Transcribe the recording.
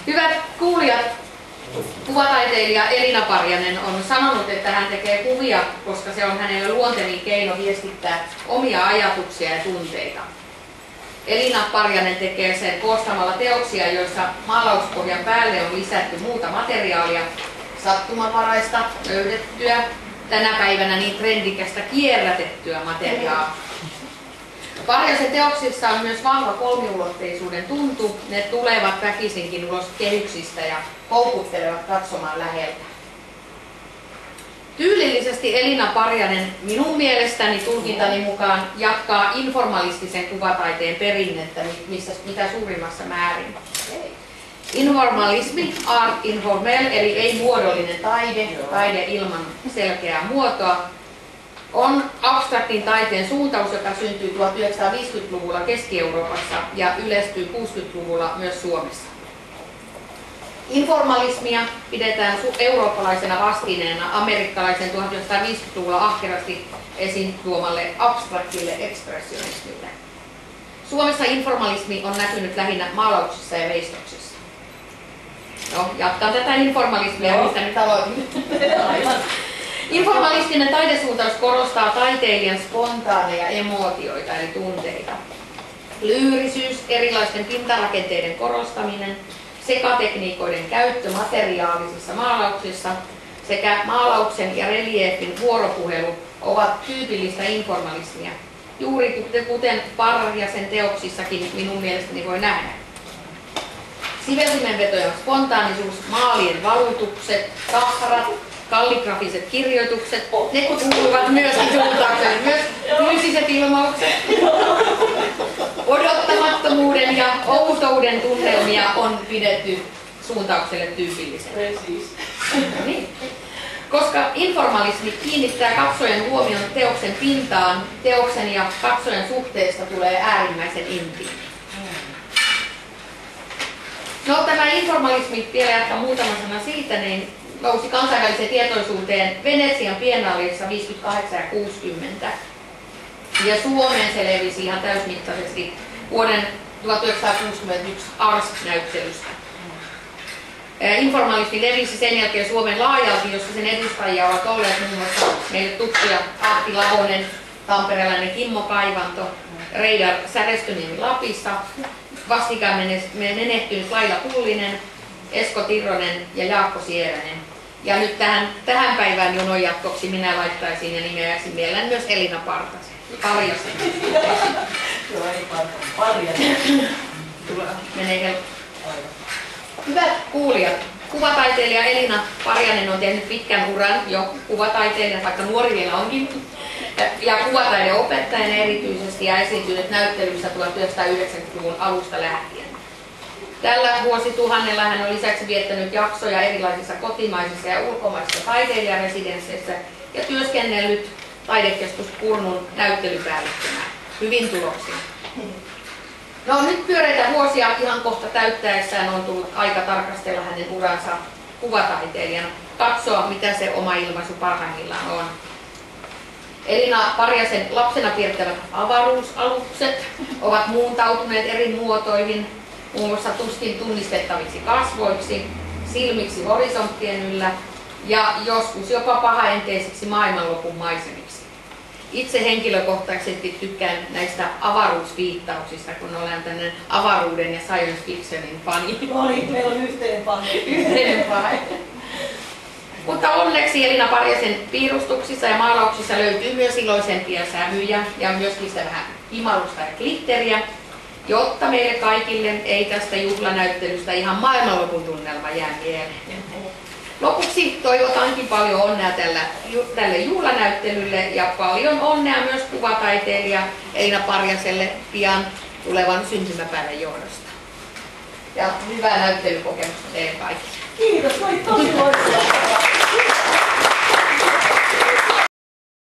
Hyvät kuulijat, kuvataiteilija Elina Parjanen on sanonut, että hän tekee kuvia, koska se on hänelle luontevin keino viestittää omia ajatuksia ja tunteita. Elina Parjanen tekee sen koostamalla teoksia, joissa maalauspohjan päälle on lisätty muuta materiaalia, sattumanvaraista, löydettyä, tänä päivänä niin trendikästä kierrätettyä materiaalia. Parjasen teoksissa on myös vahva kolmiulotteisuuden tuntu. Ne tulevat väkisinkin ulos kehyksistä ja houkuttelevat katsomaan läheltä. Tyylillisesti Elina Parjanen minun mielestäni tulkintani mukaan jatkaa informalistisen kuvataiteen perinnettä mitä suurimmassa määrin. Informalismi, art informel, eli ei-muodollinen taide ilman selkeää muotoa, on abstraktin taiteen suuntaus, joka syntyi 1950-luvulla Keski-Euroopassa ja yleistyi 60-luvulla myös Suomessa. Informalismia pidetään eurooppalaisena vastineena amerikkalaisen 1950-luvulla ahkerasti esiin tuomalle abstraktille ekspressionismille. Suomessa informalismi on näkynyt lähinnä maalauksissa ja veistoksissa. No, jatkan tätä informalismia, mistä nyt aloitin. Informalistinen taidesuuntaus korostaa taiteilijan spontaaneja emootioita eli tunteita. Lyyrisyys, erilaisten pintarakenteiden korostaminen, sekatekniikoiden käyttö materiaalisissa maalauksissa sekä maalauksen ja reliefin vuoropuhelu ovat tyypillistä informalismia, juuri kuten Parjasen teoksissakin minun mielestäni voi nähdä. Siveltimenvetojen spontaanisuus, maalien valutukset, tahrat, kalligrafiset kirjoitukset, ne kuuluvat myös suuntaukseen, myös fyysiset ilmaukset. Odottamattomuuden ja outouden tunnelmia on pidetty suuntaukselle tyypillisenä. Niin. Koska informalismi kiinnittää katsojan huomion teoksen pintaan, teoksen ja katsojan suhteesta tulee äärimmäisen intiimi. No, tämä informalismi, vielä jatkaa muutama sana siitä, niin nousi kansainväliseen tietoisuuteen Venetsian biennaleissa 58 ja 60. Ja Suomeen se levisi ihan täysmittaisesti vuoden 1961 Ars-näyttelystä. Informalismi levisi sen jälkeen Suomen laajalti, jossa sen edustajia ovat olleet muun muassa meille tuttuja Ahti Lavonen, tamperelainen Kimmo Kaivanto, Reidar Särestöniemi Lapissa, vastikään menehtynyt Laila Pullinen, Esko Tirronen ja Jaakko Sieränen. Ja nyt tähän päivään jonon jatkoksi minä laittaisin ja nimeäisin mielellään myös Elina Parjasen. Menee helppo. Hyvät kuulijat, kuvataiteilija Elina Parjanen on tehnyt pitkän uran jo kuvataiteilijan, vaikka nuori vielä onkin, ja kuvataideopettajana erityisesti ja esiintynyt näyttelyissä 1990-luvun alusta lähtien. Tällä vuosituhannella hän on lisäksi viettänyt jaksoja erilaisissa kotimaisissa ja ulkomaisissa taiteilijaresidensseissä ja työskennellyt taidekeskus Kurnun näyttelypäällikkönä. Hyvin tuloksia. No, nyt pyöreitä vuosia ihan kohta täyttäessään on tullut aika tarkastella hänen uransa kuvataiteilijana, katsoa mitä se oma ilmaisu parhaimmillaan on. Elina Parjasen lapsena piirtävät avaruusalukset ovat muuntautuneet eri muotoihin, muun muassa tuskin tunnistettaviksi kasvoiksi, silmiksi horisonttien yllä ja joskus jopa pahaenteisiksi maailmanlopun maisemiksi. Itse henkilökohtaisesti tykkään näistä avaruusviittauksista, kun olen tämmöinen avaruuden ja science fictionin fani. Meillä on yhteinen pahe. Yhteinen pahe. Mutta onneksi Elina Parjasen piirustuksissa ja maalauksissa löytyy myös iloisempia sävyjä ja myöskin sitä vähän imalusta ja glitteriä, jotta meille kaikille ei tästä juhlanäyttelystä ihan maailmanlopun tunnelma jää mieleen. Lopuksi toivotankin paljon onnea tälle juhlanäyttelylle ja paljon onnea myös kuvataiteilija Elina Parjaselle pian tulevan syntymäpäivän johdosta. Ja hyvää näyttelykokemusta teille kaikille. Kiitos, oli tosi loistavaa.